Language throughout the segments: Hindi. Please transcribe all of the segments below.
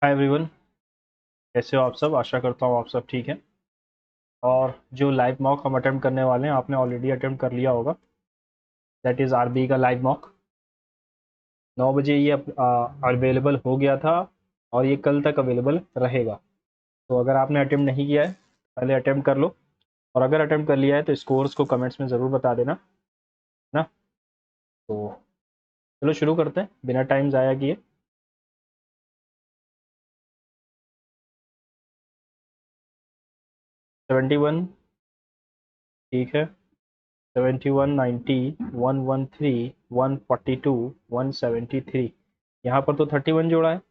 हाय एवरीवन, कैसे हो आप सब। आशा करता हूँ आप सब ठीक हैं। और जो लाइव मॉक हम अटेम्प्ट करने वाले हैं आपने ऑलरेडी अटेम्प्ट कर लिया होगा। दैट इज़ आरबी का लाइव मॉक 9 बजे ये अवेलेबल हो गया था और ये कल तक अवेलेबल रहेगा। तो अगर आपने अटेम्प्ट नहीं किया है पहले अटेम्प्ट कर लो, और अगर अटेम्प्ट कर लिया है तो स्कोर्स को कमेंट्स में ज़रूर बता देना ना। तो चलो शुरू करते हैं बिना टाइम ज़ाया किए। 71 ठीक है, 71, 90, 113, 142, 173। यहाँ पर तो 31 जोड़ा है,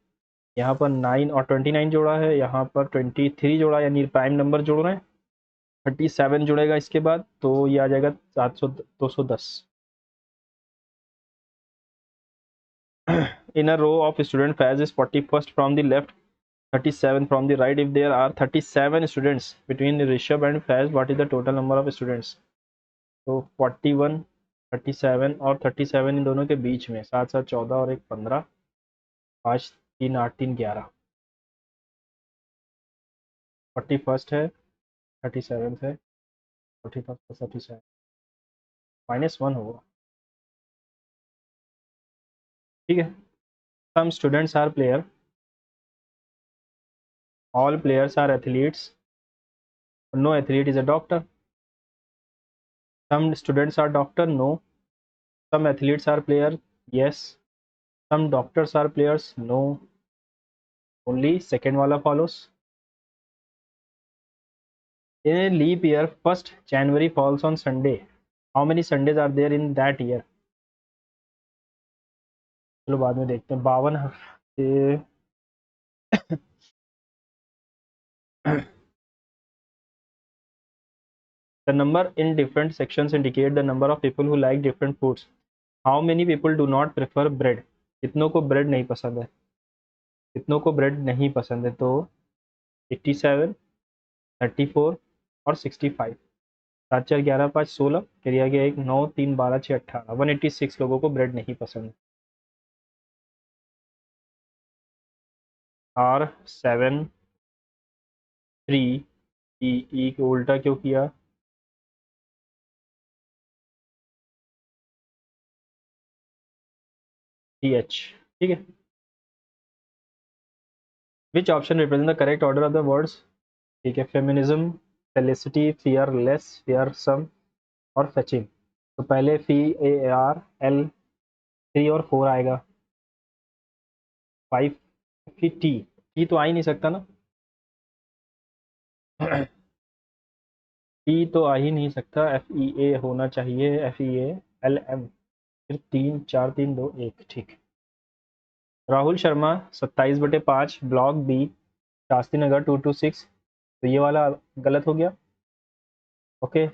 यहाँ पर 9 और 29 जोड़ा है, यहाँ पर 23 जोड़ा यानी प्राइम नंबर जोड़ रहे हैं। 37 जुड़ेगा इसके बाद तो ये आ जाएगा 210। In a row of student phase is 41st from the left, 37 from the right. If there are 37 students between Rishabh and Faiz, what is the total number of students? तो 41, 37 और 37 इन दोनों के बीच में 7 7 14 और एक 15, 5 3 8 3 11। 41st है, 37 है, 41st plus 37 -1 होगा। ठीक है। Some students are player, all players are athletes, no athlete is a doctor. Some students are doctor, no. Some athletes are player, yes. Some doctors are players, no. Only second wala follows. In a leap year, 1st January falls on Sunday. How many Sundays are there in that year? चलो बाद में देखते हैं। 52 हफ्ते। The number in different sections indicate the number of people who like different foods. How many people do not prefer bread? कितनों को ब्रेड नहीं पसंद है? कितनों को ब्रेड नहीं पसंद है? तो 87, 34 और 65। 7 4 11 5 16 क्रिया गया 1 9 3 12 6 18 186 लोगों को ब्रेड नहीं पसंद है। R 7 3 ई को उल्टा क्यों किया? TH। ठीक है। Which option represent the correct order of the words? ठीक है, फेमिनिज्म, फेलिसिटी, फियरलेस, फियरसम और फचिंग। तो पहले FEAR L 3 और 4 आएगा। 5 की टी तो आ ही नहीं सकता ना। टी तो आ ही नहीं सकता, FEA होना चाहिए, FEALM। फिर 3 4 3 2 1। ठीक। Rahul Sharma 27/5 block B, Shastri Nagar 226। तो ये वाला गलत हो गया। Okay.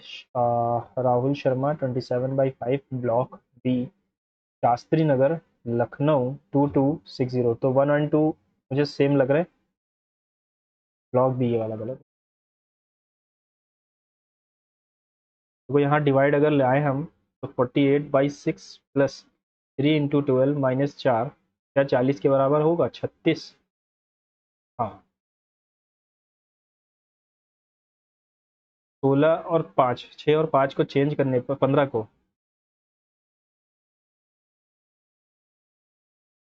Rahul Sharma 27/5 block B, Shastri Nagar, Lucknow 2260। तो 1 और 2 मुझे सेम लग रहा है। ब्लॉक बी ये वाला गलत। तो यहाँ डिवाइड अगर लाए हम तो 48/6 प्लस 3 × 12 -4 क्या 40 के बराबर होगा? 36। हाँ। 16 और 5, 6 और 5 को चेंज करने पर 15 को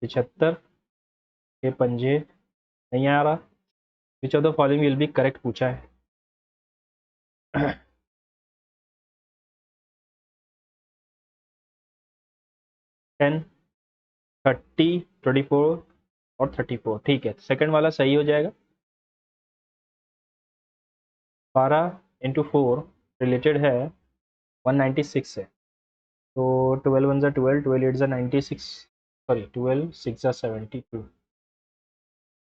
75 के पंजे नहीं आ रहा। Which of the following will be correct पूछा है। 10, 30, 24 और 34। ठीक है, सेकंड वाला सही हो जाएगा। 12 × 4 रिलेटेड है 196 से। तो 12 1 12, 12 8 96, सॉरी 12 6 72,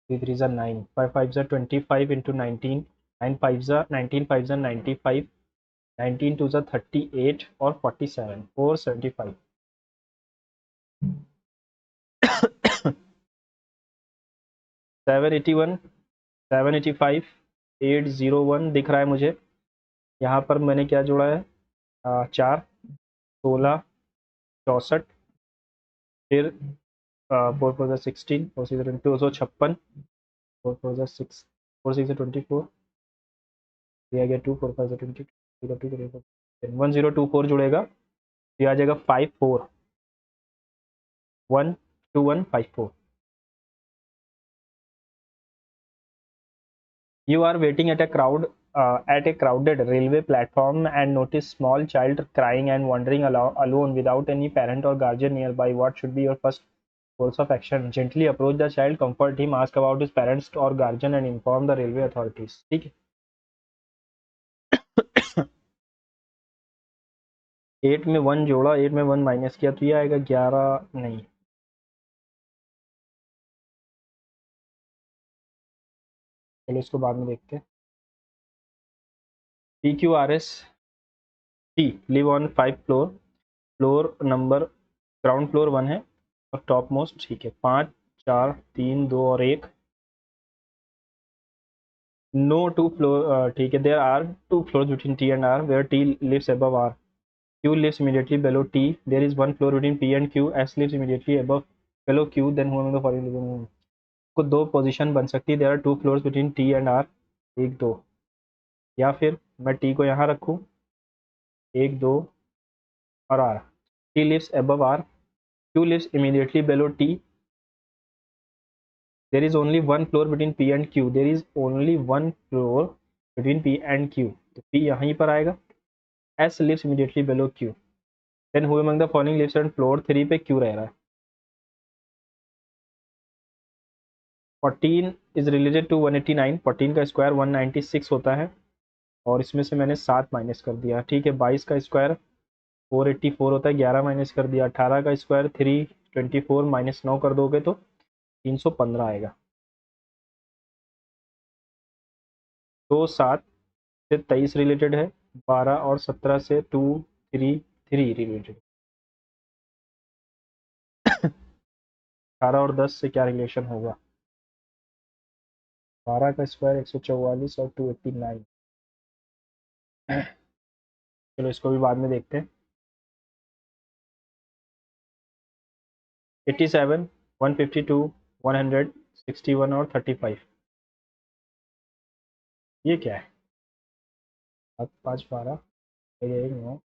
3 3 9, 5 5 25 × 19, 9 5 19, 5 95, 19 2 38 और 47 475। 781, 785, 801 दिख रहा है मुझे। यहाँ पर मैंने क्या जोड़ा है? 4, 16, 64, फिर 4 4 16, 256, 4 4 जा 6, 4 6 24, ये आ गया 2 4 5 जा 20, 1024 जुड़ेगा तो ये आ जाएगा 5 4 1 2 1 5 4। You are waiting at a crowded railway platform and notice small child crying and wandering alone without any parent or guardian nearby. What should be your first course of action? Gently approach the child, comfort him, ask about his parents or guardian and inform the railway authorities. ठीक है। 8 में 1 जोड़ा, 8 में 1 माइनस किया तो ये आएगा 11 नहीं, चलो इसको बाद में देखते हैं। PQRS T live on 5 floor, floor number ground floor 1 है और टॉप मोस्ट, ठीक है। 5 4 3 2 और 1, नो टू फ्लोर, ठीक है। There are 2 floors between T and R where T lives above R, Q lives immediately below T, there is 1 floor between P and Q, S lives immediately above below Q, then who among the following living को दो पोजीशन बन सकती है। There are 2 floors between T and R, 1 2, या फिर मैं T को यहाँ रखूँ 1 2 और R, T lives above R, Q lives immediately below T, there is only 1 floor between P and Q, there is only 1 floor between P and Q, तो P यहीं पर आएगा। S lives immediately below Q, then who among the following lives on floor 3 पे Q रह रहा है। 14 is related to 189, 14 का स्क्वायर 196 होता है और इसमें से मैंने 7 माइनस कर दिया, ठीक है। 22 का स्क्वायर 484 होता है, 11 माइनस कर दिया। 18 का स्क्वायर 324 माइनस 9 कर दोगे तो 315 आएगा। तो 7 से 23 रिलेटेड है, 12 और 17 से 2 3 3 रिलेटेड। 18 और 10 से क्या रिलेशन होगा? 12 का स्क्वायर 144 और 289। चलो इसको भी बाद में देखते हैं। 87 152 100 61 और 35, ये क्या है? 7 5 12 9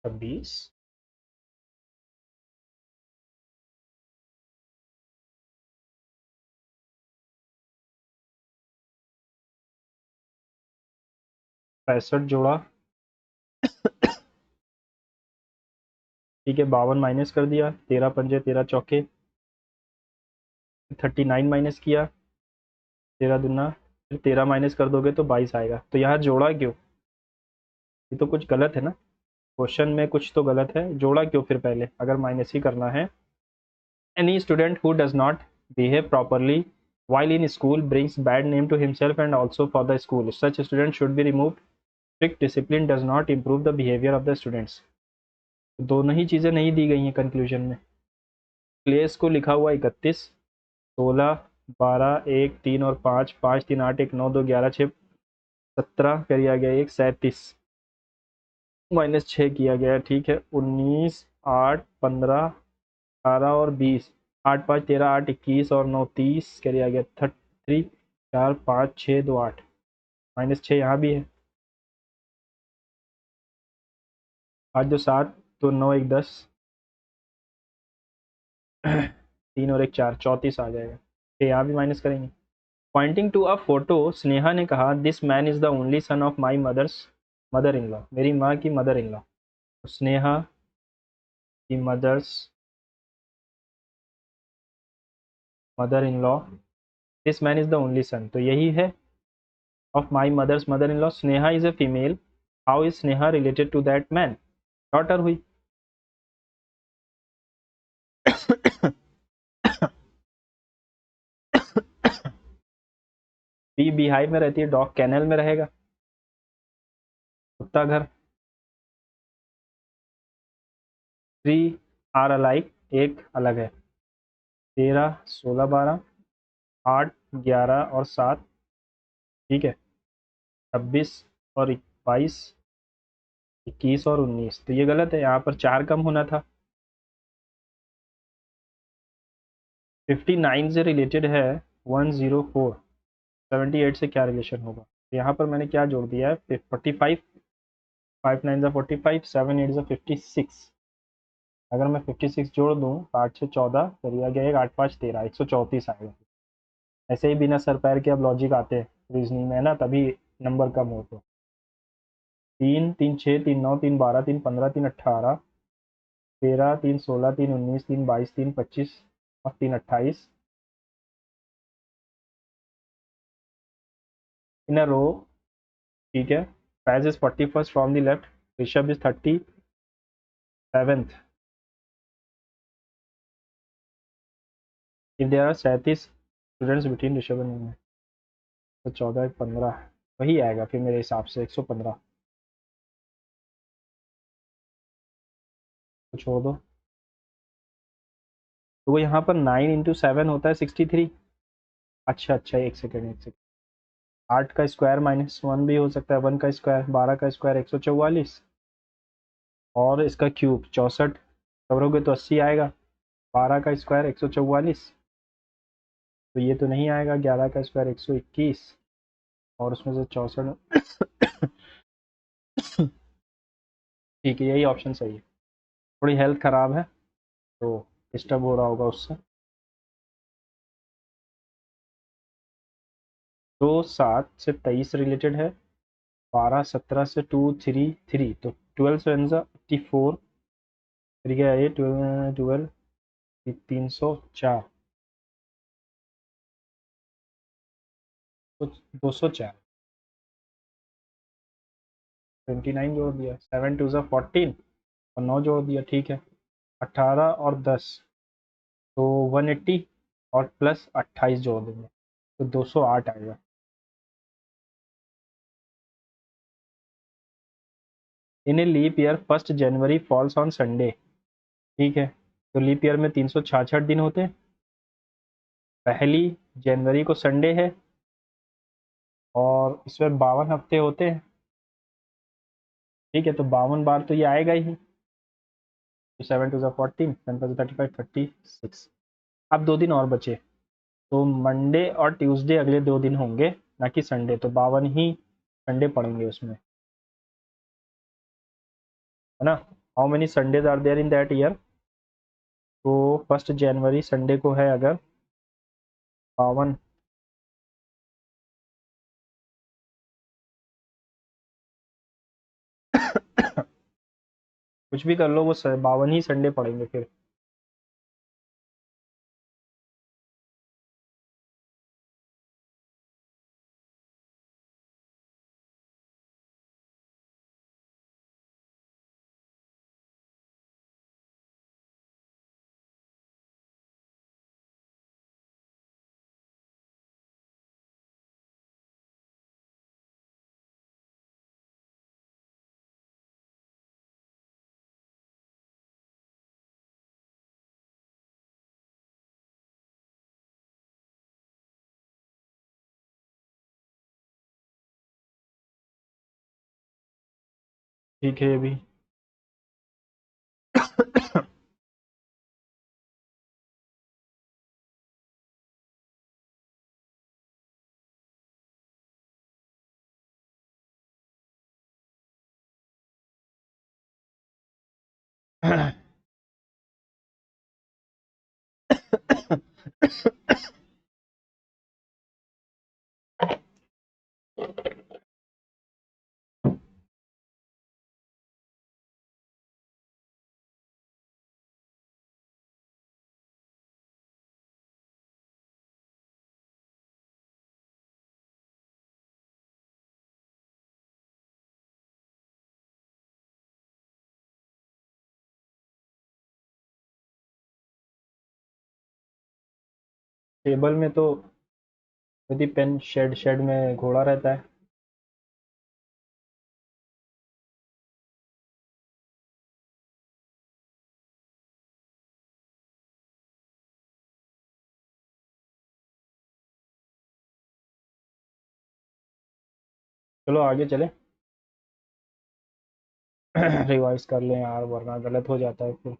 26 65 जोड़ा, ठीक है। 52 माइनस कर दिया, 13 पंजे 13 चौके, 39 माइनस किया, 13 दुना, फिर 13 माइनस कर दोगे तो 22 आएगा। तो यहाँ जोड़ा क्यों? ये तो कुछ गलत है ना, क्वेश्चन में कुछ तो गलत है। जोड़ा क्यों फिर पहले, अगर माइनस ही करना है? Any student who does not behave properly while in school brings bad name to himself and also for the school, such student should be removed, strict discipline does not improve the behavior of the students। दोनों ही चीज़ें नहीं दी गई हैं कंक्लूजन में। प्लेस को लिखा हुआ 31, 16 12 1 3 और 5, 5 3 8 1 9 2 11 6 17 करिया गया, 1 37 माइनस 6 किया गया, ठीक है। 19 8 15 18 और 20, 8 5 13 8 21 और 9 30 करिया गया, 33 4 5 6 2 8, माइनस 6 यहाँ भी है। 8 2 7 2 9 1 10 3 और 1 4, 34 आ जाएगा। यहाँ भी माइनस करेंगे। Pointing to a photo, Sneha ने कहा this man is the only son of my mother in law, मेरी माँ की मदर इन लॉ। स्नेहा की mother in law, this man is the only son, तो यही है of my mother in law. Sneha is a female, how is Sneha related to that man? Daughter हुई। बी बीहाइव में रहती है, डॉग कैनल में रहेगा, कुत्ता घर। 3 आर अलाइक, एक अलग है। 13 16 12 8, 11 और 7, ठीक है, 26 और 22, 21 और 19, तो ये गलत है, यहाँ पर 4 कम होना था। 59 से रिलेटेड है 104, 78 से क्या रिलेशन होगा? तो यहाँ पर मैंने क्या जोड़ दिया है, 45, 5 9 जा 45, 7 8 जा 56। अगर मैं 56 जोड़ दूँ, 8 से 14, फिर यह गया 8 5 13, 134 आएगा। ऐसे ही बिना सर पैर के अब लॉजिक आते हैं रीजनिंग में, है ना, तभी नंबर कम हो। तो 3 3 6 3 9 3 12 3 15 3 18, 13 3 16 3 19 3 22 3 25 और 3 28 इन अ रो, ठीक है। Faiz is 41st from the left, Rishabh is 37th। If there are 37 students between Rishabh and मैं, तो 14 15 वही आएगा फिर मेरे हिसाब से 115। तो छोड़ दो। तो वो यहाँ पर 9 इंटू 7 होता है 63। अच्छा अच्छा, एक सेकेंड एक सेकेंड, 8 का स्क्वायर -1 भी हो सकता है, 1 का स्क्वायर, 12 का स्क्वायर 144, और इसका क्यूब 64 करोगे तो 80 आएगा। 12 का स्क्वायर 144, तो ये तो नहीं आएगा। 11 का स्क्वायर 121, और उसमें से 64। ठीक है, यही ऑप्शन सही है। थोड़ी हेल्थ ख़राब है तो डिस्टर्ब हो रहा होगा उससे। तो 7 से 23 रिलेटेड है, 12 17 से 2 3 3, तो 12 से 84, फिर क्या है ये 12 304, तो 204, 29 जोड़ दिया, 7 2 14 और 9 जोड़ दिया, ठीक है। 18 और 10, तो 180 और प्लस 28 जोड़ देंगे, तो 208 आएगा। In a leap year 1 January falls on Sunday, ठीक है। तो लीप ईयर में 366 दिन होते हैं, 1 जनवरी को संडे है, और इसमें 52 हफ्ते होते हैं, ठीक है। तो 52 बार तो ये आएगा ही। तो 7 2 14, 10 35 36। अब 2 दिन और बचे, तो मंडे और ट्यूसडे अगले 2 दिन होंगे, ना कि संडे, तो 52 ही संडे पड़ेंगे उसमें, है ना। How many Sundays are there in that year? तो 1 जनवरी संडे को है अगर 52, कुछ भी कर लो, वो 52 ही संडे पड़ेंगे फिर। ठीक है, ये भी। टेबल में तो यदि पेन शेड शेड में घोड़ा रहता है। चलो आगे चले। रिवाइज कर लें यार, वरना गलत हो जाता है फिर।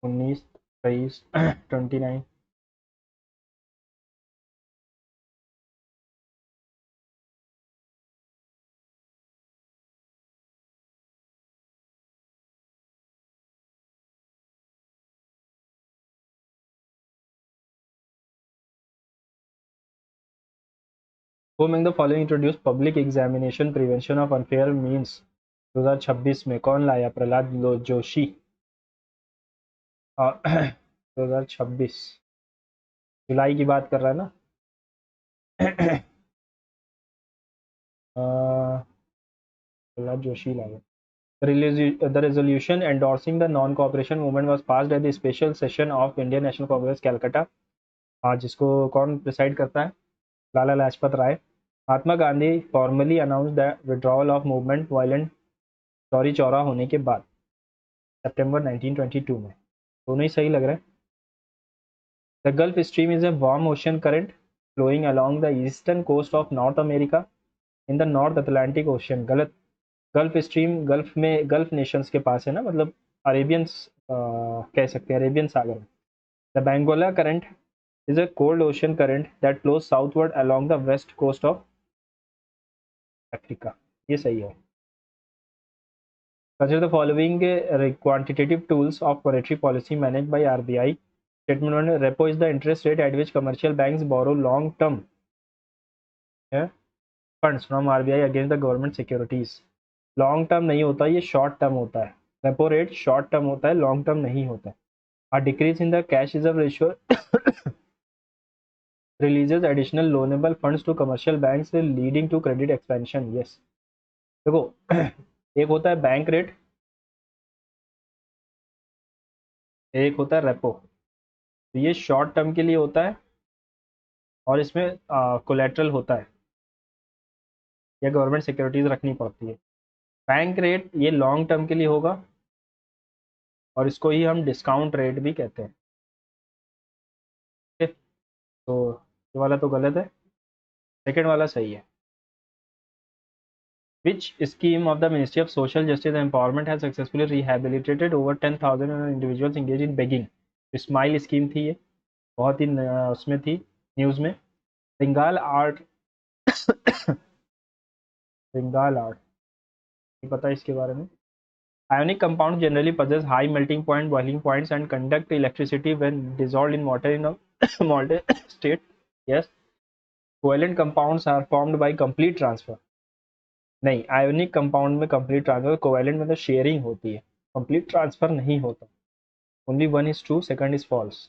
19, 23, 29। Who among the following introduced public examination prevention of unfair means 2026 में? कौन लाया? प्रहलाद जोशी। 2026 जुलाई की बात कर रहा है ना? प्रहलाद जोशी लाया। The resolution endorsing the non-cooperation movement was passed at the special session of Indian National Congress, Calcutta। आज जिसको कौन प्रिसाइड करता है? Lala Lajpat Rai. Mahatma Gandhi formally announce the withdrawal of movement violent Chauri Chaura होने के बाद, सितंबर 1922 में। दोनों ही सही लग रहा है। The Gulf Stream is a warm ocean current flowing along the eastern coast of North America in the North Atlantic Ocean. गलत। गल्फ स्ट्रीम गल्फ में, गल्फ नेशंस के पास है ना, मतलब अरेबियंस कह सकते हैं, अरेबियन सागर में। The Benguela current is a cold ocean current that flows southward along the west coast of Africa। ये सही है। Consider the following quantitative tools of monetary policy managed by RBI। Statement 1, repo is the interest rate at which commercial banks borrow long term funds from RBI against the government securities। Long term नहीं होता, ये शॉर्ट टर्म होता है। रेपो रेट शॉर्ट टर्म होता है, लॉन्ग टर्म नहीं होता है। A decrease in the cash reserve ratio releases additional loanable funds to commercial banks leading to credit expansion। yes। देखो, एक होता है बैंक रेट, एक होता है रेपो। तो ये शॉर्ट टर्म के लिए होता है और इसमें कोलेट्रल होता है या गवर्नमेंट सिक्योरिटीज रखनी पड़ती है। बैंक रेट ये लॉन्ग टर्म के लिए होगा और इसको ही हम डिस्काउंट रेट भी कहते हैं। ठीक है? तो ये वाला तो गलत है, सेकेंड वाला सही है। Which scheme of the Ministry of Social Justice and Empowerment has successfully rehabilitated over 10,000 individuals engaged in begging? Smile scheme थी ये, बहुत ही उसमें थी न्यूज़ में। बंगाल आर्ट, बंगाल आर्ट पता है इसके बारे में? Ionic compound generally possess high melting point, boiling points, and conduct electricity when dissolved in water in a molten state। Yes। Covalent compounds are formed by complete transfer। नहीं, आयोनिक कंपाउंड में कंप्लीट ट्रांसफर, कोवेलेंट में तो शेयरिंग होती है, कंप्लीट ट्रांसफर नहीं होता। Only one is true, second is false.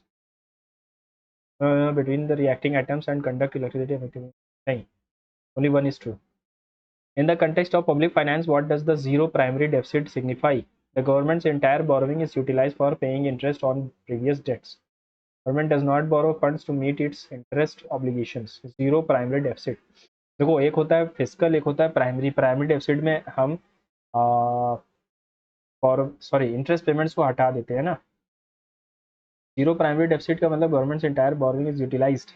Between the reacting atoms and conduct electricity effectively. नहीं, only one is true. In the context of public finance, what does the zero primary deficit signify? The government's entire borrowing is utilized for paying interest on previous debts। Government does not borrow funds to meet its interest obligations। Zero primary deficit। देखो, एक होता है फिस्कल, एक होता है प्राइमरी। प्राइमरी डेफिसिट में हम और सॉरी इंटरेस्ट पेमेंट्स को हटा देते हैं ना। जीरो प्राइमरी डेफिसिट का मतलब government entire borrowing is utilised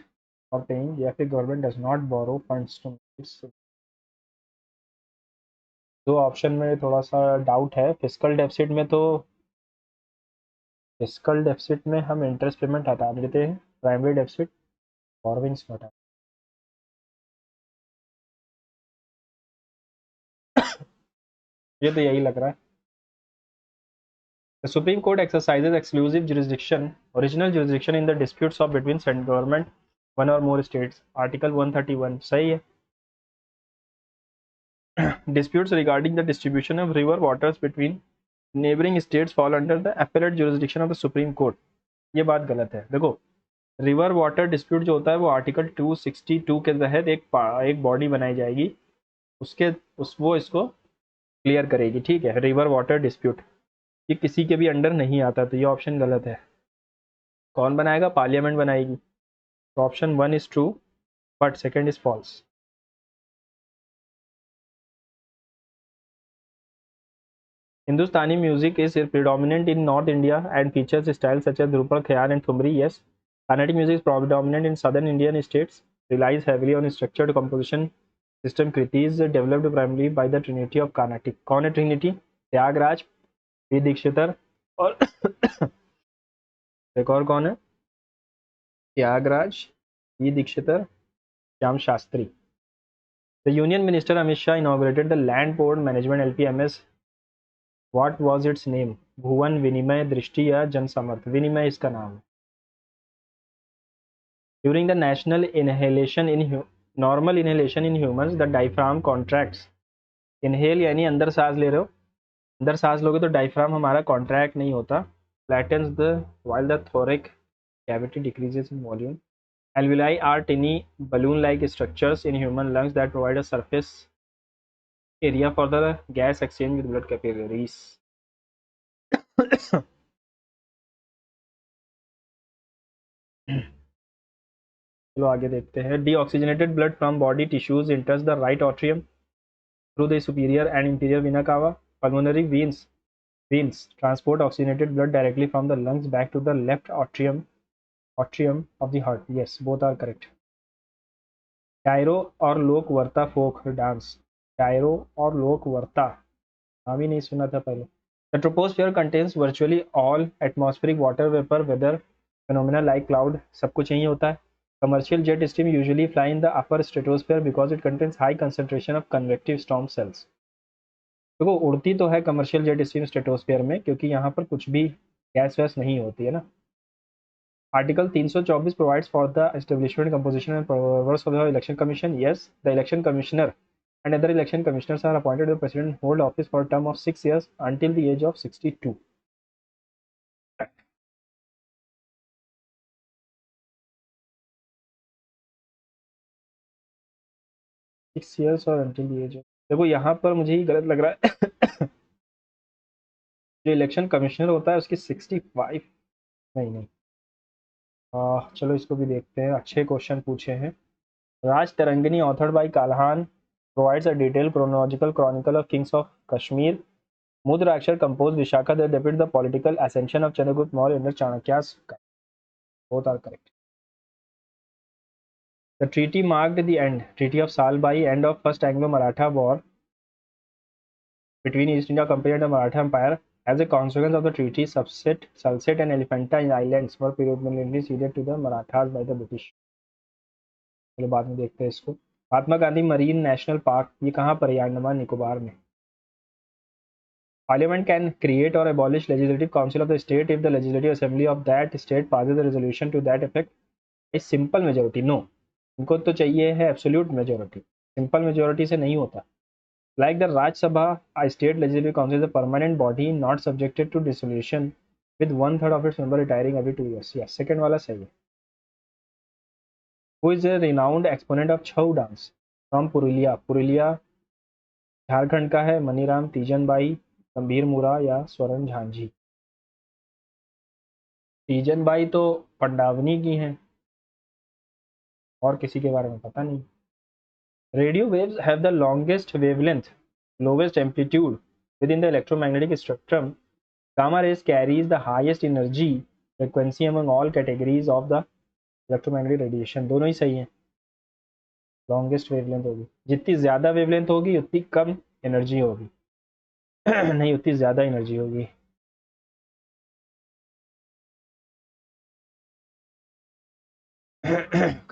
for paying, या फिर government does not borrow funds to. दो ऑप्शन में थोड़ा सा डाउट है। फिस्कल डेफिसिट में तो, फिस्कल डेफिसिट में हम इंटरेस्ट पेमेंट हटा देते हैं, प्राइमरी डेफिसिट बोरोइंग्स हटा। ये तो यही लग रहा है। The Supreme Court exercises exclusive jurisdiction, original jurisdiction in the disputes of between central government, one or more states। Article 131 सही है। Disputes regarding the distribution of river waters between neighboring states fall under the appellate jurisdiction of the Supreme Court। ये बात गलत है। देखो, रिवर वाटर डिस्प्यूट जो होता है वो आर्टिकल 262 के तहत एक बॉडी बनाई जाएगी, उसके वो इसको क्लियर करेगी। ठीक है, रिवर वाटर डिस्प्यूट ये किसी के भी अंडर नहीं आता, तो ये ऑप्शन गलत है। कौन बनाएगा? पार्लियामेंट बनाएगी। तो option one is true but second is false. Hindustani music is predominant in North India and features styles such as Drupal, Khayal and Thumri। Yes। Carnatic music is predominant in southern Indian states, relies heavily on structured composition system. Kriti is developed primarily by the Trinity of Carnatic. कौन है Trinity? त्यागराज, वी दीक्षितर और एक और कौन है? Tyagaraja, V Dikshitar, Shyama Shastri. The Union Minister Amit Shah inaugurated the Land Port Management (LPMS). What was its name? भुवन, विनिमय, दृष्टि या जनसमर्थ? विनिमय इसका नाम है. During the normal inhalation in humans, the diaphragm contracts. Inhale यानी अंदर सांस ले रहे हो, अंदर सांस लोगे तो डायफ्राम हमारा कॉन्ट्रैक्ट नहीं होता. Flattens the while the thoracic cavity decreases in volume. Alveoli are tiny balloon-like structures in human lungs that provide a surface area for the gas exchange with blood capillaries. चलो आगे देखते हैं. Deoxygenated blood from body tissues enters the right atrium through the superior and inferior vena cava. Pulmonary veins transport oxygenated blood directly from the lungs back to the left atrium of the heart. Yes, both are correct. Cairo और लोक वर्ता folk dance. Cairo और लोक वर्ता नाम ही नहीं सुना था पहले. The troposphere contains virtually all atmospheric water vapor weather phenomena like cloud. सब कुछ यही होता है. Commercial jet stream usually fly in the upper stratosphere because it contains high concentration of convective storm cells. देखो उड़ती तो है कमर्शियल जेट स्ट्रीम स्ट्रेटोस्फीयर में क्योंकि यहाँ पर कुछ भी गैस वैस नहीं होती है ना. Article 324 provides for the establishment, composition and powers of the election commission. Yes, the election commissioner and other election commissioners are appointed. The president hold office for a term of 6 years until the age of 62. Six years और until the age of. देखो यहाँ पर मुझे ही गलत लग रहा है. जो इलेक्शन कमिश्नर होता है उसकी 65 नहीं. चलो इसको भी देखते हैं. अच्छे क्वेश्चन पूछे हैं. Rajatarangini authored by Kalhana provides a detailed chronological chronicle of kings of Kashmir. Mudrakshar composed Vishaka that depicts the political ascension of Chandragupta Maurya under Chanakya's. Both are correct. The treaty marked the end. Treaty of Salbai, end of First Anglo-Maratha War between East India Company and the Maratha Empire. As a consequence of the treaty, Salsette and Elephantine Islands were permanently ceded to the Marathas by the British. चलो बाद में देखते हैं इसको. Mahatma Gandhi marine national park ये कहाँ पर है? अंडमान निकोबार में. Parliament can create or abolish legislative council of the state if the legislative assembly of that state passes a resolution to that effect. A simple majority. No, इनको तो चाहिए है absolute majority. Simple majority से नहीं होता. Like the Raj Sabha, a state legislative council is a permanent body not subjected to dissolution with 1/3 of its member retiring every 2 years. Yes, second वाला सही है. Who is a renowned exponent of Chhau dance? From Purulia. Purulia Jharkhand का है. मनीराम, तीजन बाई, गंभीर मुरा या स्वर्ण झांझी. तीजन बाई तो पंडावनी की हैं और किसी के बारे में पता नहीं. Radio waves have the longest wavelength, lowest amplitude within the electromagnetic spectrum. Gamma rays carries the highest energy frequency among all categories of the electromagnetic radiation. दोनों ही सही हैं. लॉन्गेस्ट वेवलेंथ होगी. जितनी ज़्यादा वेवलेंथ होगी उतनी कम एनर्जी होगी. नहीं, उतनी ज़्यादा एनर्जी होगी.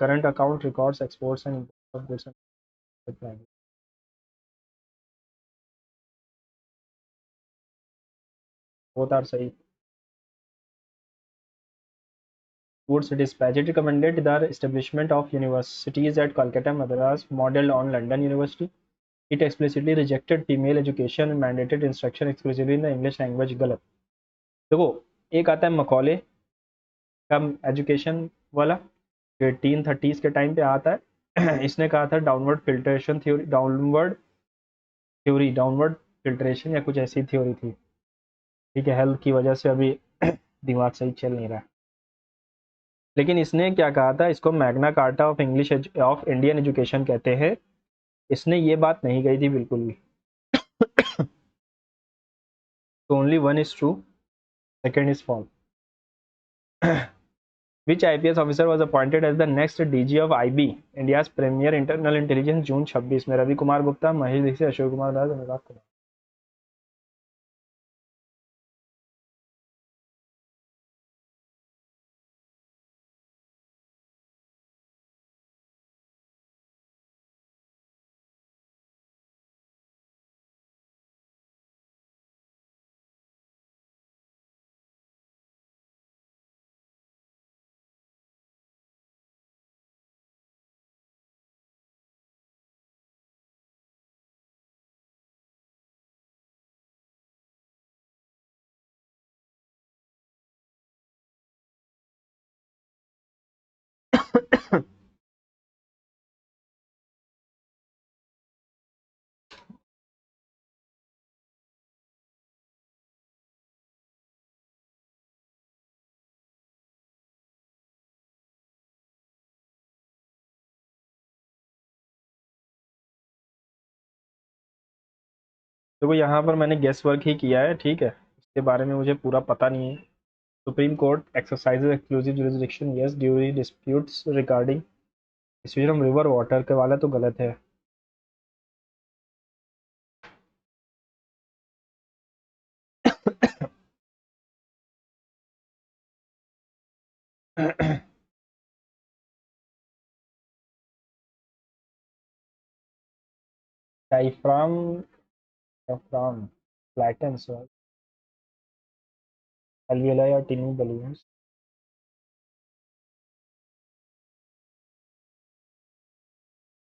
Current account records exports and imports of goods and services. Both are सही. Woods Dispatch. It recommended the establishment of universities at Calcutta, Madras, modeled on London University. It explicitly rejected female education and mandated instruction exclusively in the English language. गलत. देखो एक आता है मकौले का एजुकेशन वाला जो 1830s के टाइम पे आता है. इसने कहा था downward filtration theory, downward filtration या कुछ ऐसी थ्योरी थी. ठीक है, हेल्थ की वजह से अभी दिमाग सही चल नहीं रहा. लेकिन इसने क्या कहा था, इसको Magna carta of Indian education कहते हैं. इसने ये बात नहीं कही थी बिल्कुल भी. तो only one is true, second is false. Which IPS officer was appointed as the next DG of IB, India's premier internal intelligence, जून 26 में? रवि कुमार गुप्ता, महेश दीक्षित, अशोक कुमार दास, अनुराग कुमार। देखो यहाँ पर मैंने गेस वर्क ही किया है, ठीक है, इसके बारे में मुझे पूरा पता नहीं है। Supreme court exercises exclusive jurisdiction yes during disputes regarding distribution of river water के वाला तो गलत है। डायफ्राम, डायफ्राम, फ्लैटन्स, alveoli या टिनी बलून्स।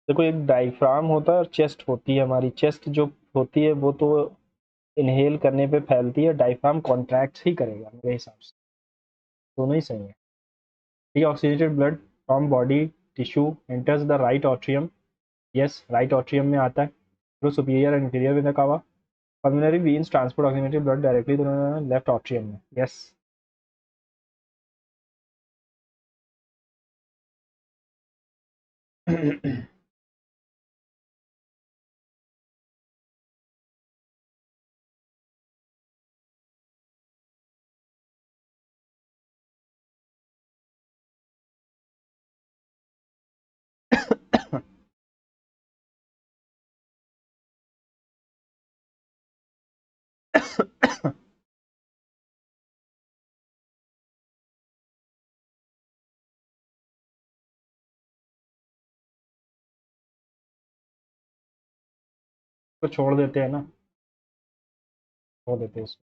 देखो एक डायफ्राम होता है और चेस्ट होती है, हमारी चेस्ट जो होती है वो तो इनहेल करने पे फैलती है, डायफ्राम कॉन्ट्रैक्ट ही करेगा मेरे हिसाब से। दोनों ही सही है। ठीक है, oxygenated blood from body tissue enters the right atrium, yes right atrium में आता है through superior and inferior vena cava. Pulmonary veins transport oxygenated blood directly left atrium में, यस। तो छोड़ देते हैं ना, छोड़ देते हैं इसको।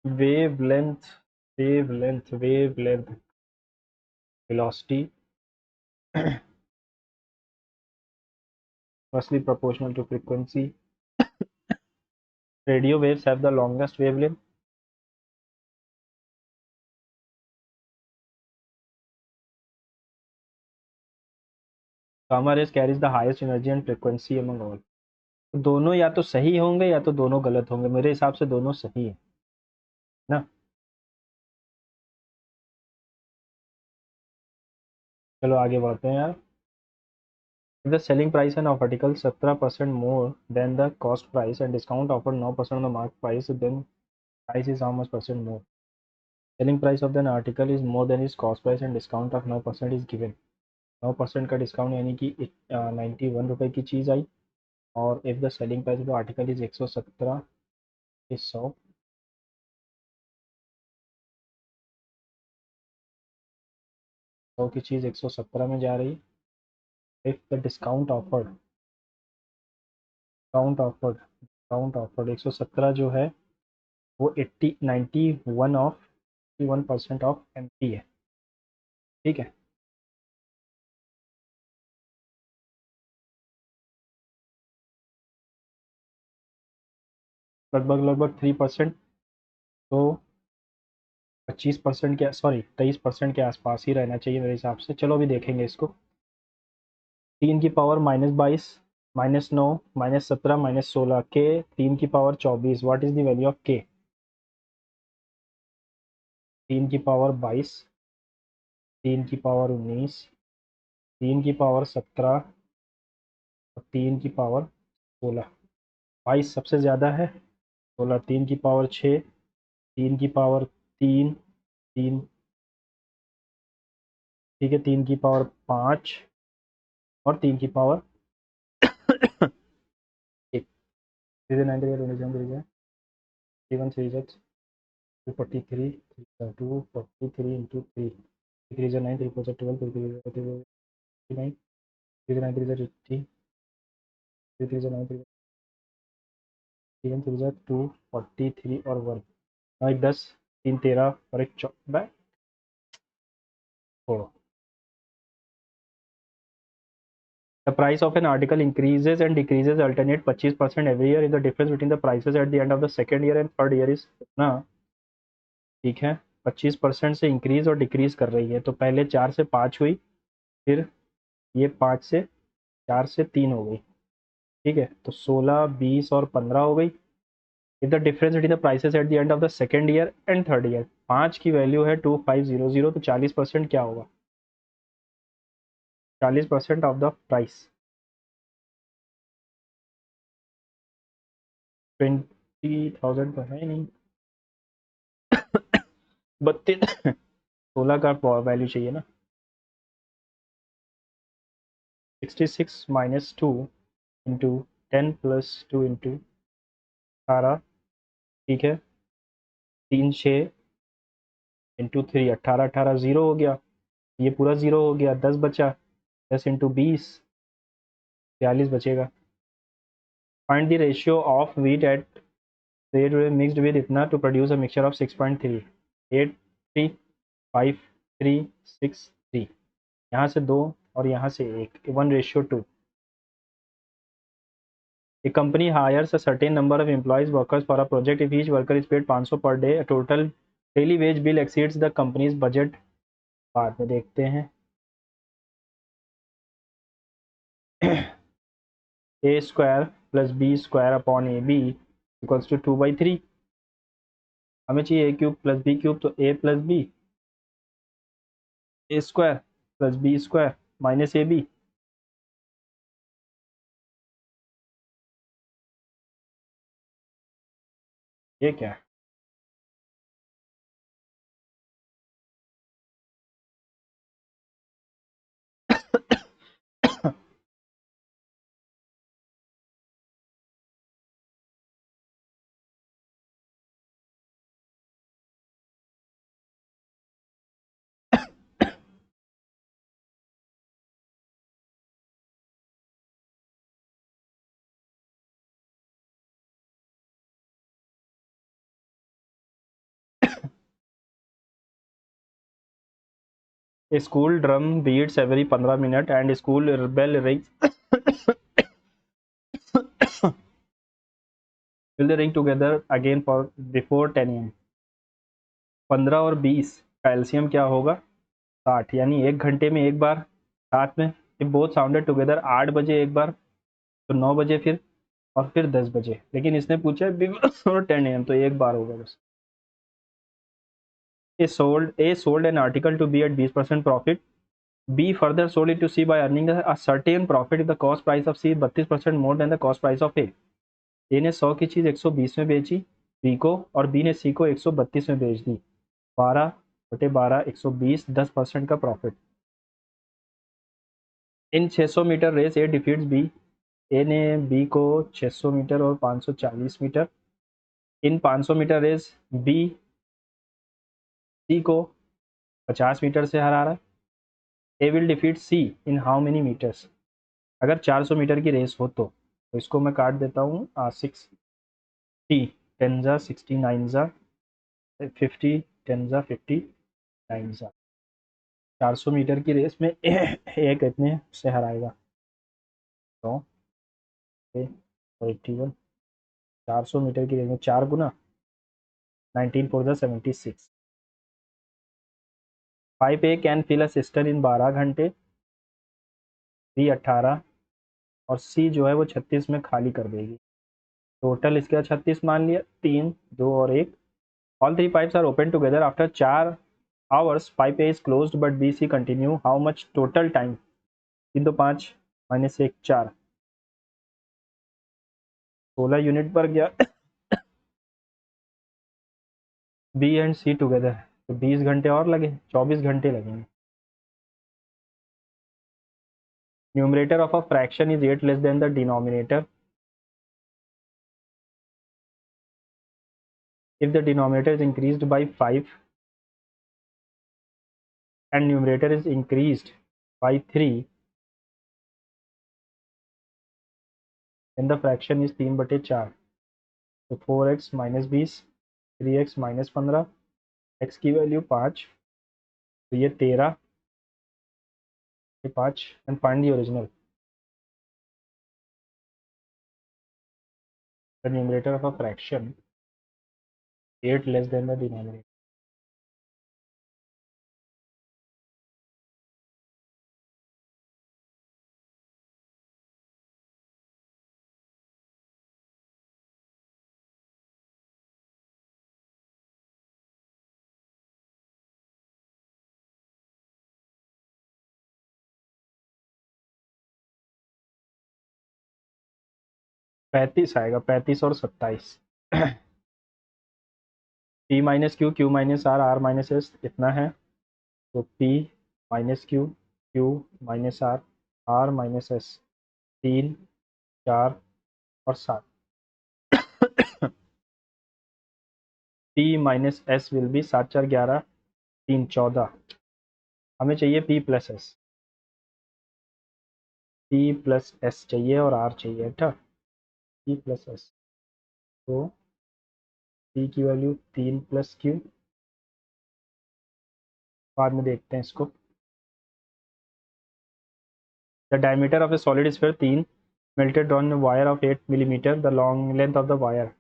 Wavelength, wavelength, wavelength, velocity mostly proportional to frequency. Radio waves have the longest wavelength. Gamma rays carries the highest energy and frequency among all. दोनों या तो सही होंगे या तो दोनों गलत होंगे, मेरे हिसाब से दोनों सही है ना। चलो आगे बढ़ते हैं यार। The selling price of article 17% more than the cost price and discount offered 9% on the market price, then price is how much percent more? Selling price of an article is more than its cost price and discount of 9% is given. 9% का डिस्काउंट यानी कि 91 रुपये की चीज़ आई, और if the selling price of article is 117 is 100 की चीज़ 117 में जा रही, इफ द डिस्काउंट ऑफर्ड 117 जो है वो 91% ऑफ एमपी है, ठीक है। लगभग 3%, तो 25% के 23% के आसपास ही रहना चाहिए मेरे हिसाब से। चलो अभी देखेंगे इसको। 3 की पावर -22, -9, -17, -16 के 3 की power 24, what is the value of के? 3 की पावर 22, 3 की पावर 19, 3 की पावर 17 और 3 की पावर 16। 22 सबसे ज़्यादा है, 16 3 की पावर 6, 3 की पावर 3, 3, ठीक है, 3 की पावर 5 और 3 की power 1। 243, 243 into 3, 3 is 9, 3 4 is 12, 3 is 9, 3 9 3 is 80, 3 is 9, 3 is 243 और 1, 9 एक 10, 3 13 और एक 14, छोड़ो। The price of an article increases and decreases alternate 25% every year. If the difference between the prices at the end of the second year and third year is ना, ठीक है, 25% से इंक्रीज और डिक्रीज कर रही है। तो पहले 4 से 5 हुई, फिर ये 5 से 4 से 3 हो गई, ठीक है। तो 16, 20 और 15 हो गई। If the difference between the prices eight the end of the second year and third year, 5 की वैल्यू है 2500, तो 40% क्या होगा? 40% ऑफ द प्राइस 20,000 तो है नहीं, 32 16 का वैल्यू चाहिए ना। 66 -2 इंटू 10 + 2 इंटू 18, ठीक है, 3 6 इंटू 3 18, 18 ज़ीरो हो गया, ये पूरा ज़ीरो हो गया, 10 बचा, 10 इंटू 20 42 बचेगा। Find the ratio of wheat at rate mixed with इतना to produce a mixture of 6.3, 8 3 5 3 6 3, यहाँ से 2 और यहाँ से 1, 1:2। A company hires a certain number of employees workers for a project. If each worker is paid 500 per day, a total daily wage bill exceeds the company's budget। बाद में देखते हैं। a square plus b square upon ab equals to 2/3। हमें चाहिए a cube plus b cube, तो a plus B, a square plus b square minus ab। ये क्या है? A school drum beats every 15 minutes and school bell rings will they ring together again for before 10 am। 15 और 20 का एलसीएम क्या होगा? 60, यानी 1 घंटे में एक बार साथ में। इफ बोथ साउंडेड टुगेदर, 8 बजे एक बार, तो 9 बजे फिर, और फिर 10 बजे। लेकिन इसने पूछा है बिफोर 10 am, तो एक बार होगा बस। A sold an article to B at 20% profit. B further sold it to C by earning a certain profit if the cost price of C is 32% more than the cost price of A। A ने 100 की चीज़ 120 में बेची B को, और B ने C को 132 में बेच दी। 12/12 120, 10% का profit. In 600 metre race A defeats B, A ने बी को 600 मीटर और 540 metre. In 500 metre race B C को 50 मीटर से हरा रहा है। A will defeat C in how many metres? अगर 400 मीटर की रेस हो तो इसको मैं काट देता हूँ 60, 10 जा 60, 9 जा 50, 10 जा 50, 9 जा 400 मीटर की रेस में एक इतने से हराएगा। तो 81, 400 मीटर की रेस में 4 गुना 19 4 जा 76। 5A can fill a system in 12 घंटे, बी 18 और सी जो है वो 36 में खाली कर देगी। टोटल इसके 36 मान लिया, 3 2 और 1। All three pipes are open together after 4 hours. Pipe A is closed but BC continue. How much total time? 3 2 5 minus 1 4, 16 unit पर गया। बी एंड सी टुगेदर तो 20 घंटे और लगे, 24 घंटे लगेंगे। Numerator of a fraction is 8 less than the denominator if the denominator is increased by 5 and numerator is increased by 3 then the fraction is 3/4। तो 4x minus 20, 3x minus 15, x की वैल्यू 5, तो ये 13, ये 5 and find the original. The numerator of a fraction 8 less than the denominator. 35 आएगा, 35 और 27। P minus Q, Q minus R, R minus S इतना है, तो P minus Q, Q minus R, R minus S 3 4 और 7। P minus S will be 7 4 11, 3 14। हमें चाहिए P plus S, P plus S चाहिए और आर चाहिए। ठीक, पी प्लस एस, तो पी की वैल्यू 3 प्लस क्यू, बाद में देखते हैं इसको। The diameter of A solid sphere 3, melted on a wire of 8 millimeter, the long length of the wire।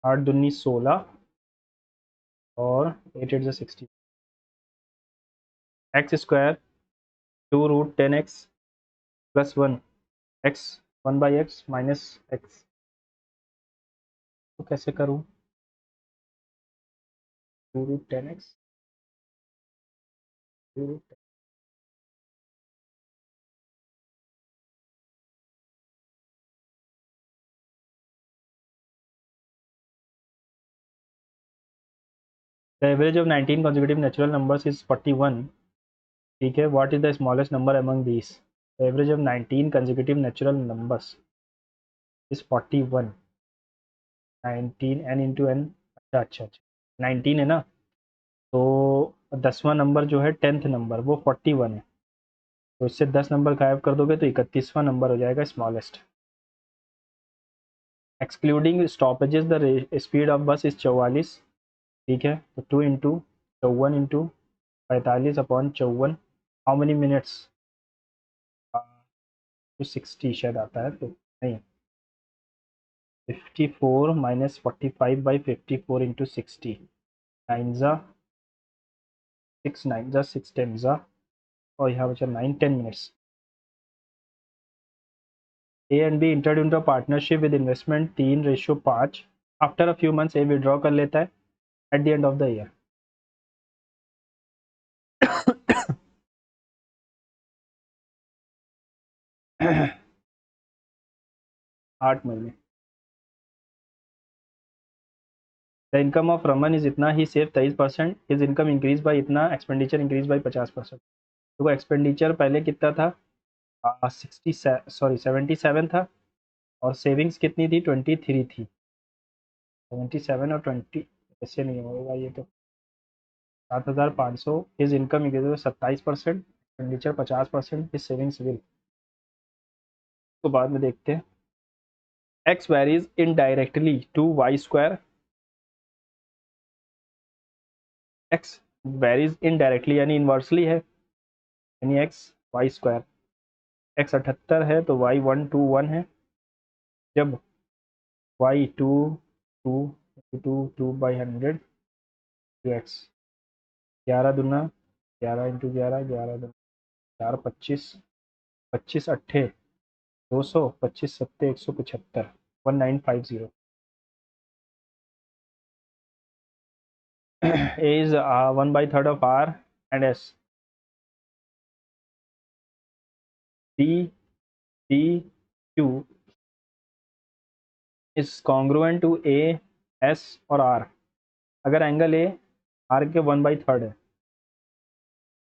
आठ दूनी 16 और 8 8 60। X square 2√10x plus 1 X 1/x minus X, तो कैसे करूँ? 2√10x, 2√10। The average of 19 consecutive natural numbers is 41। ठीक है, what is the smallest number among these? Average of 19 consecutive natural numbers is 41। 19 n into N, अच्छा अच्छा अच्छा, 19 है ना, तो 10वां नंबर जो है 10th नंबर वो 41 है, तो इससे 10 नंबर गायब कर दोगे तो 31वां नंबर हो जाएगा smallest. Excluding stoppages the speed of बस इज 44। ठीक है, तो 2 into 54 into 45/54, how many minutes? तो 60 शायद आता है, तो नहीं, 54 माइनस 45/54 इंटू 60, 9 जा 6, 9 जा 6, 10 जा, और यहाँ बचा 9 10 minutes. A and B entered into partnership with investment 3:5। After a few months A withdraw कर लेता है at the end of the year. 8 महीने। The income of Raman is इतना, he save 23%, his income increase by इतना, एक्सपेंडिचर इंक्रीज बाई 50%। तो एक्सपेंडिचर पहले कितना था, 77 था, और सेविंग्स कितनी थी, 23 थी। 77 और 20 ऐसे नहीं होगा ये तो। 7,500, his income increase by 27%, expenditure 50%, his savings will. तो बाद में देखते हैं। X varies indirectly to Y square, X varies indirectly यानी इन्वर्सली है, यानी एक्स वाई स्क्वायर। एक्स 78 है तो वाई 121 है। जब वाई 2 टू एक्स, 11 दूना 11 इंटू 11, 11 दूना 4, 25, 25 अट्ठे 200, 25 सत्ते 175, 1950। A is 1/3 of R and S. P P Q is congruent to A, S और R। अगर एंगल ए आर के 1/3 है,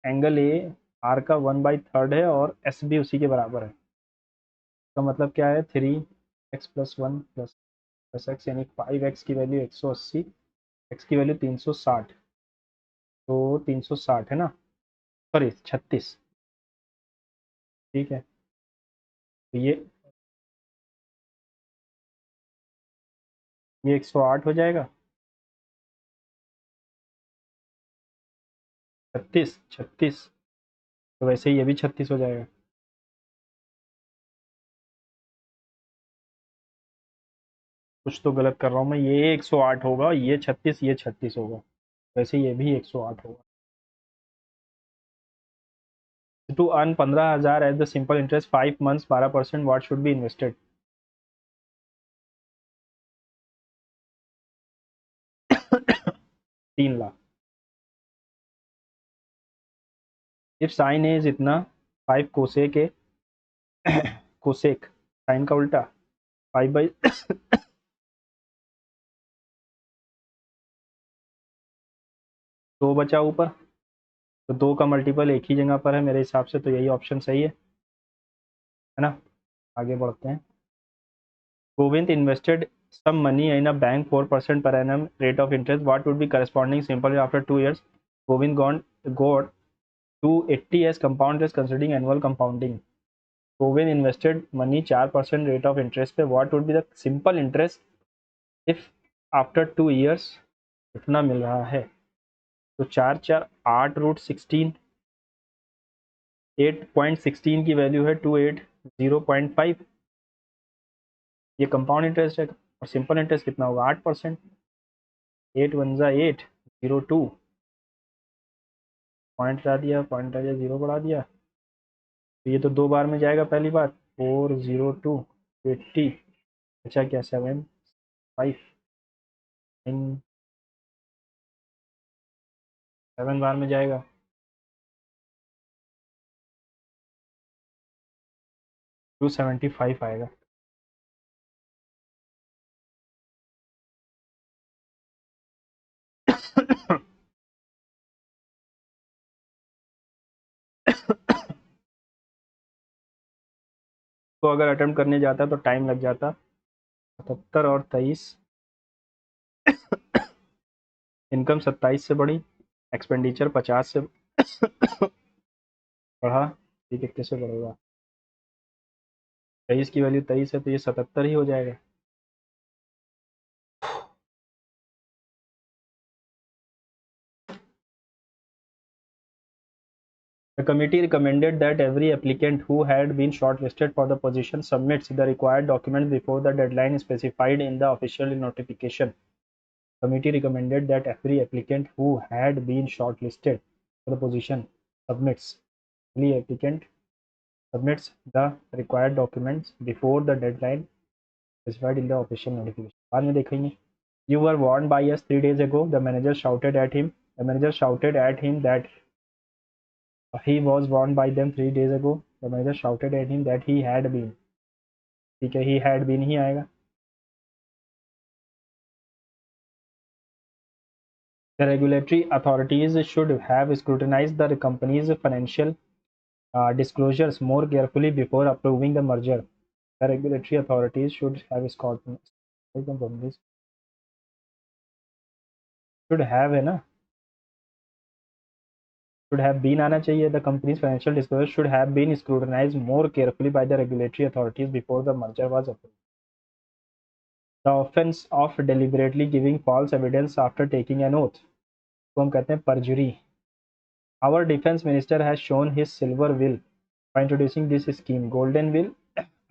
एंगल ए आर का 1/3 है और एस भी उसी के बराबर है, तो मतलब क्या है, 3x+1 प्लस एक्स यानी 5x की वैल्यू 180, एक्स की वैल्यू 360, तो 360 है ना, सॉरी 36। ठीक है, तो ये 108 हो जाएगा। 36 तो वैसे ही ये भी 36 हो जाएगा। कुछ तो गलत कर रहा हूँ मैं, ये 108 होगा, ये 36 होगा, वैसे ये भी 108 होगा। To earn 15,000 as the simple interest 5 months 12%, what should be invested. 3 lakh. If sine A is इतना, 5 कोसेक ए, कोसेक साइन का उल्टा 5/, दो बचा ऊपर, तो 2 का मल्टीपल एक ही जगह पर है मेरे हिसाब से, तो यही ऑप्शन सही है ना। आगे बढ़ते हैं। Govind invested some money in a bank 4% per annum rate of interest, what would be corresponding simple after 2 years? Govind got 280 as compound interest considering annual compounding. Govind invested money 4% rate of interest पे, what would be the simple interest if after 2 years इतना मिल रहा है, तो 4 4 8√16, 8.16 की वैल्यू है 280.5, ये कंपाउंड इंटरेस्ट है, और सिंपल इंटरेस्ट कितना होगा 8%, 8 1 8 0 2, पॉइंट हटा दिया, पॉइंट हटा दिया, 0 बढ़ा दिया, तो ये तो 2 बार में जाएगा पहली बार, 4 0 2 80, अच्छा क्या 7 5 9, 7 बार में जाएगा, 275 आएगा। तो अगर अटेम्प्ट करने जाता तो टाइम लग जाता, 77 और 23, इनकम 27 से बढ़ी, एक्सपेंडिचर 50 से बढ़ा, ये कितने से बढ़ेगा, 23 की वैल्यू 23 है तो ये 77 ही हो जाएगा। The committee recommended that every applicant who had been shortlisted for the position submits the required documents before the deadline specified in the official notification. Committee recommended that every applicant who had been shortlisted for the position submits, every applicant submits the required documents before the deadline specified in the official notification. बाद में देखेंगे. You were warned by us 3 days ago. The manager shouted at him. The manager shouted at him that he was warned by them 3 days ago. The manager shouted at him that he had been. ठीक है, he had been ही आएगा. The regulatory authorities should have scrutinized the company's financial disclosures more carefully before approving the merger. The regulatory authorities should have scrutinized the company's should have है ना, should have been आना चाहिए. The company's financial disclosures should have been scrutinized more carefully by the regulatory authorities before the merger was approved. The offense of deliberately giving false evidence after taking an oath, को हम कहते हैं perjury. Our defense minister has shown his silver will by introducing this scheme. Golden will,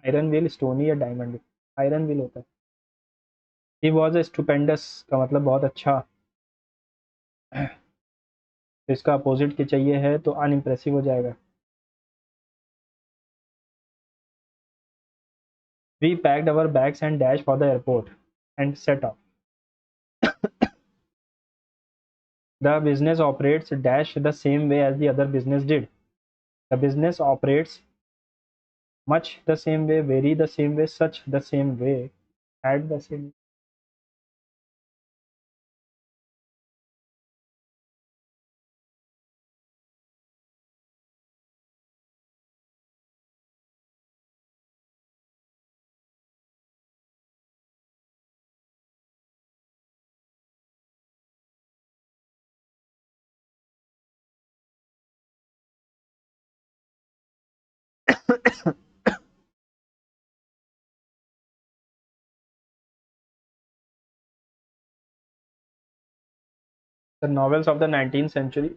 iron will, stony या diamond will. Iron will होता है. He was a stupendous का मतलब बहुत अच्छा. तो इसका अपोजिट की चाहिए है तो अनइम्प्रेसिव हो जाएगा. We packed our bags and dashed for the airport and set off. The business operates dash the same way as the other business did. The business operates much the same way, very the same way, such the same way, at the same. The novels of the 19th century.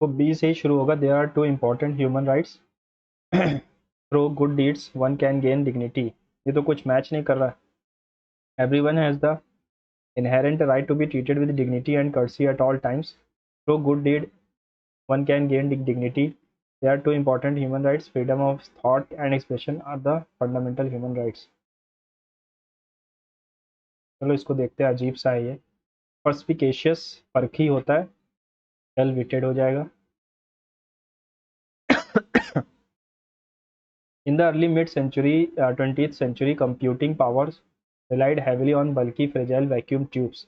तो बी से ही शुरू होगा. There are two important human rights. Through good deeds one can gain dignity. ये तो कुछ मैच नहीं कर रहा. Everyone has the inherent right to be treated with dignity and courtesy at all times. Through good deed, one can gain dignity. There are two important human rights. Freedom of thought and expression are the fundamental human rights. चलो इसको देखते हैं. अजीब सा है ये. Perspicacious परखी होता है. Well witted हो जाएगा. In the early mid-century, 20th century, computing powers relied heavily on bulky, fragile vacuum tubes.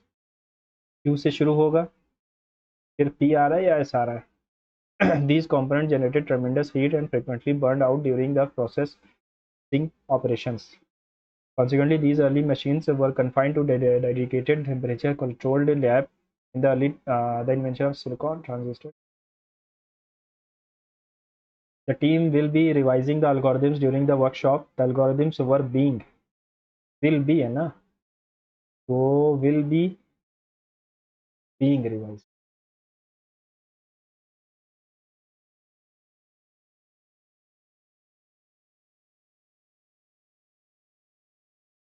Q से शुरू होगा. फिर P आ रहा है या S आ रहा है. These components generated tremendous heat and frequently burned out during the processing operations. Consequently, these early machines were confined to dedicated temperature-controlled lab. In the early the invention of silicon transistor. The team will be revising the algorithms during the workshop. The algorithms were being will be है ना, तो will be being revised.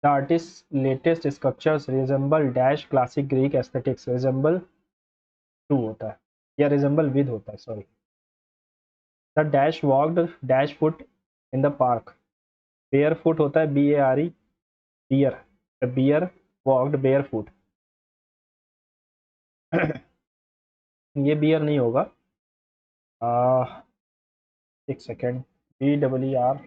The artist's latest sculptures resemble dash classic Greek aesthetics. Resemble to होता है या resemble with होता है, sorry. The dash walked dash foot in the park. Barefoot होता है BARE, bear. The bear walked barefoot. ये बियर नहीं होगा. एक सेकेंड. BER.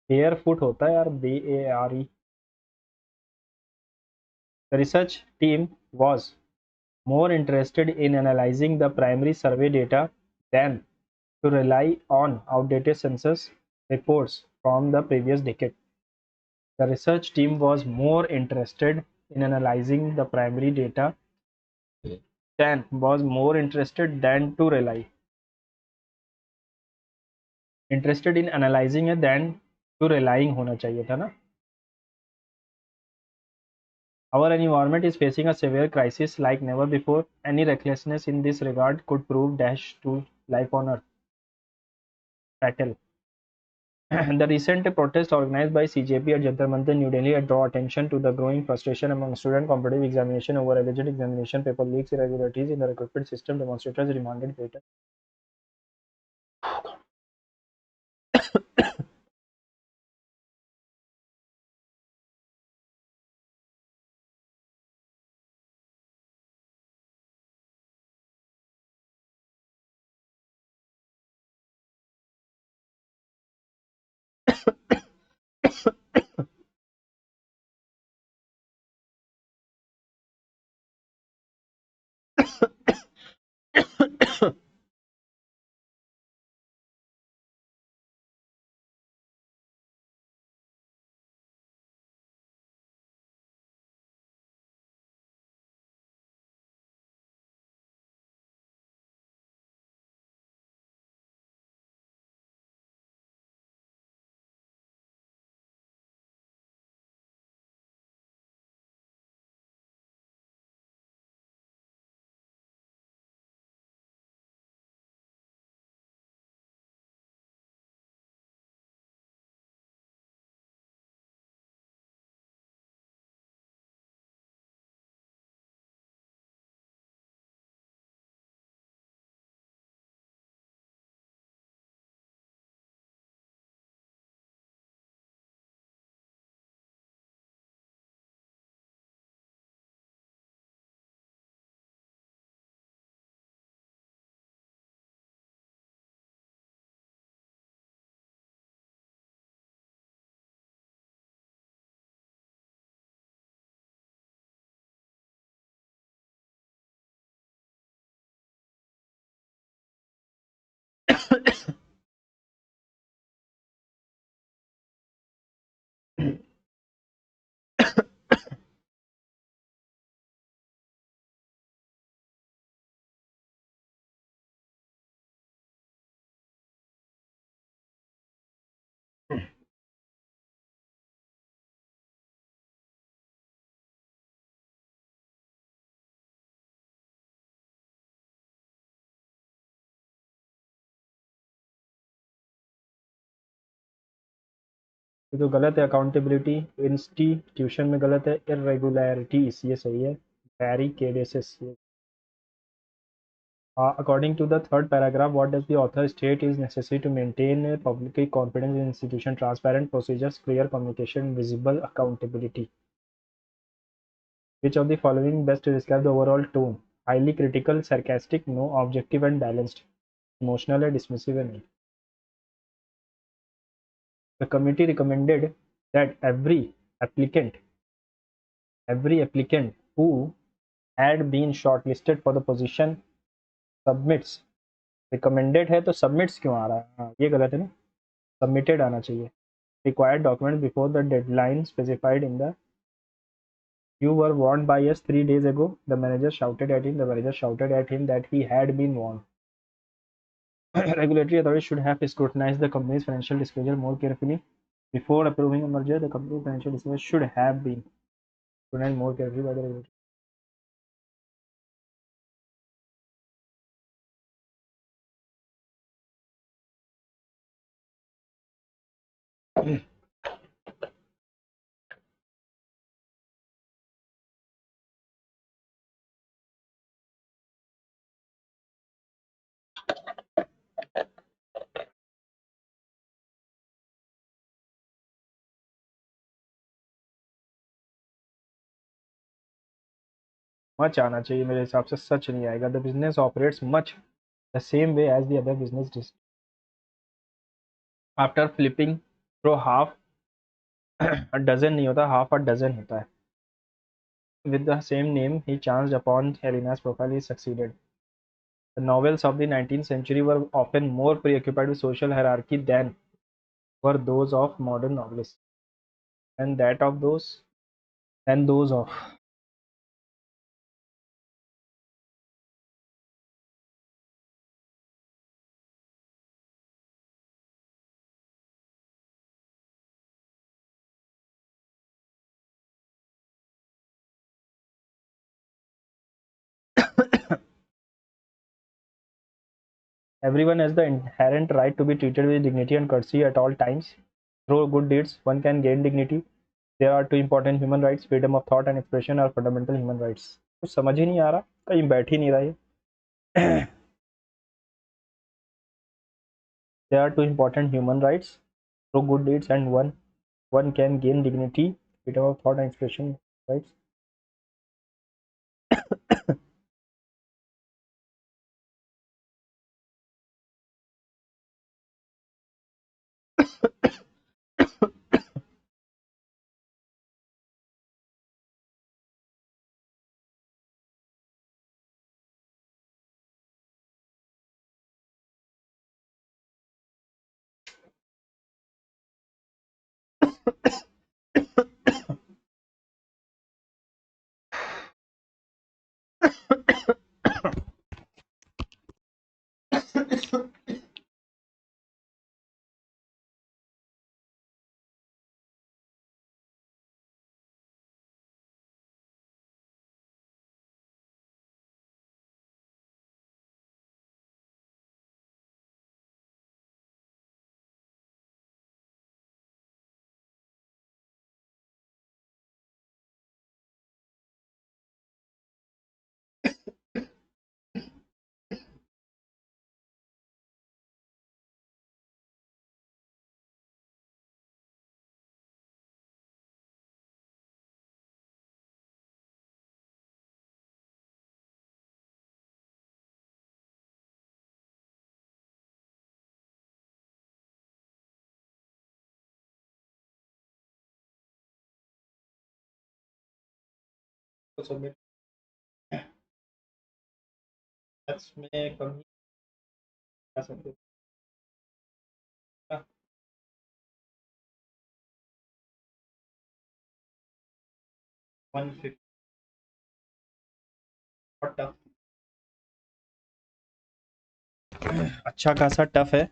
बेयर होता है यार, BARE. The research team was more interested in analyzing the primary survey data than to rely on outdated census reports from the previous decade. The research team was more interested in analyzing the primary data than was more interested than to rely. Interested in analyzing है than to relying होना चाहिए था ना. Our environment is facing a severe crisis like never before. Any recklessness in this regard could prove dash to life on earth. Fatal. The recent protest organized by CJP at Jantar Mantar, New Delhi, draw attention to the growing frustration among student competitive examination over alleged examination paper leaks, irregularities in the recruitment system. Demonstrators demanded greater. ये तो गलत है. अकाउंटेबिलिटी इंस्टीट्यूशन में गलत है. इरेगुलरिटीज ये सही है. बैरिकेडेसिस. According to the third paragraph, what does the author state is necessary to maintain public confidence in institution? Transparent procedures, clear communication, visible accountability. Which of the following best describe the overall tone? Highly critical, sarcastic, no, objective and balanced, emotional and dismissive and नहीं. The committee recommended that every applicant who had been shortlisted for the position submits. Recommended है तो submits क्यों आ रहा है? हाँ, ये गलत है ना. Submitted आना चाहिए. Required documents before the deadline specified in the. You were warned by us 3 days ago. The manager shouted at him. The manager shouted at him that he had been warned. Regulatory authorities should have scrutinized the company's financial disclosure more carefully before approving a merger. The company's financial disclosure should have been scrutinized more carefully by the regulator. Much आना चाहिए मेरे हिसाब से, सच नहीं आएगा। The business operates much the same way as the other business after flipping throw half a dozen नहीं होता, हाफ अ डजन होता है। With the same name he chanced upon Helena's profile, he succeeded. The novels of the 19th century were often more preoccupied with social hierarchy than were those of modern novelists, and that of those and those of everyone has the inherent right to be treated with dignity and courtesy at all times. Through good deeds, one can gain dignity. There are two important human rights: freedom of thought and expression are fundamental human rights. कुछ समझ ही नहीं आ रहा, कहीं बैठ ही नहीं रहा ये। There are two important human rights: through good deeds and one can gain dignity, freedom of thought and expression rights. Submit में कमी आ सकती है। 150 टफ, अच्छा खासा टफ है,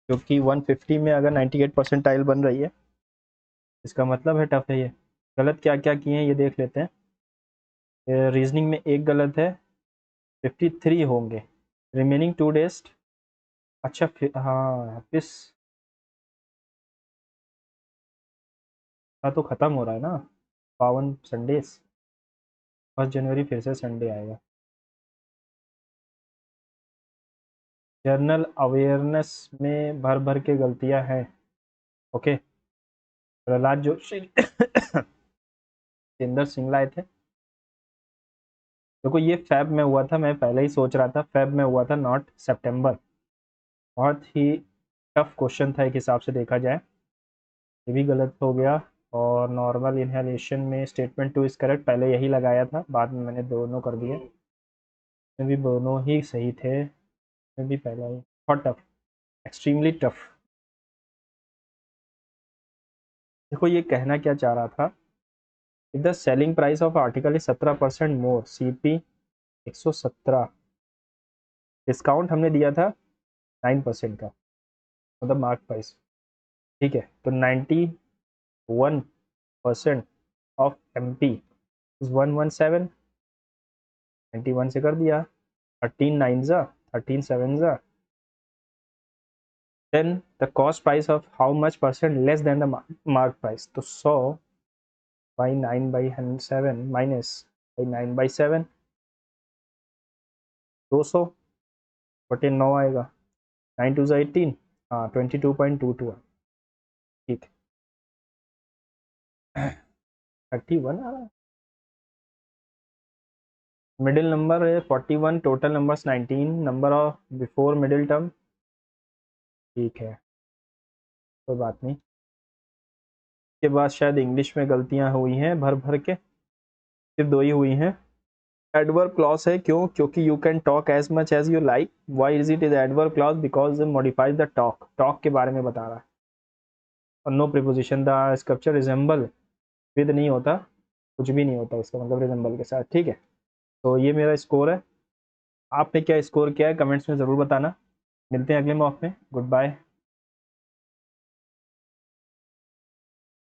क्योंकि 150 में अगर 98 परसेंटाइल बन रही है, इसका मतलब है टफ है ये। गलत क्या क्या किए हैं ये देख लेते हैं। रीजनिंग में एक गलत है, 53 होंगे। Remaining 2 days. अच्छा फिर हाँ इस का तो ख़त्म हो रहा है ना, 52 संडेज। 1 जनवरी फिर से संडे आएगा। जनरल अवेयरनेस में भर भर के गलतियां हैं। ओके, प्रहलाद जोशी जितेंद्र सिंह आए थे। देखो ये फैब में हुआ था, मैं पहले ही सोच रहा था फैब में हुआ था, नॉट सितंबर। बहुत ही टफ क्वेश्चन था एक हिसाब से देखा जाए, ये भी गलत हो गया। और नॉर्मल इनहेलेशन में स्टेटमेंट 2 इज करेक्ट, पहले यही लगाया था, बाद में मैंने दोनों कर दिए, में भी दोनों ही सही थे, में भी पहला ही। बहुत टफ, एक्सट्रीमली टफ। देखो ये कहना क्या चाह रहा था, if the selling price of article is 17% more, CP 117, discount हमने दिया था 9% का, मतलब मार्क प्राइस। ठीक है, तो 91% ऑफ एम पी इज 117, 91 से कर दिया, 13 9 जा 13 7 जा then the cost price of how much percent less than the mark price, तो 100 बाई 9/7 माइनस बाई 9/7, 200 बटे 9 आएगा, 9 2 18, हाँ 22.22 है, ठीक है। 31 आ रहा है, मिडिल नंबर है 41, total numbers 19, number of before middle term, ठीक है कोई बात नहीं। के बाद शायद इंग्लिश में गलतियां हुई हैं भर भर के, सिर्फ 2 ही हुई हैं। एडवर्ब क्लॉज है, क्यों? क्योंकि you can talk as much as you like. Why is it is adverb clause? Because it modifies the talk, talk के बारे में बता रहा है। और no preposition, the scripture resemble, with नहीं होता, कुछ भी नहीं होता इसका मतलब रिजेंबल के साथ, ठीक है। तो ये मेरा स्कोर है, आपने क्या स्कोर किया है कमेंट्स में ज़रूर बताना। मिलते हैं अगले मॉक में, गुड बाय।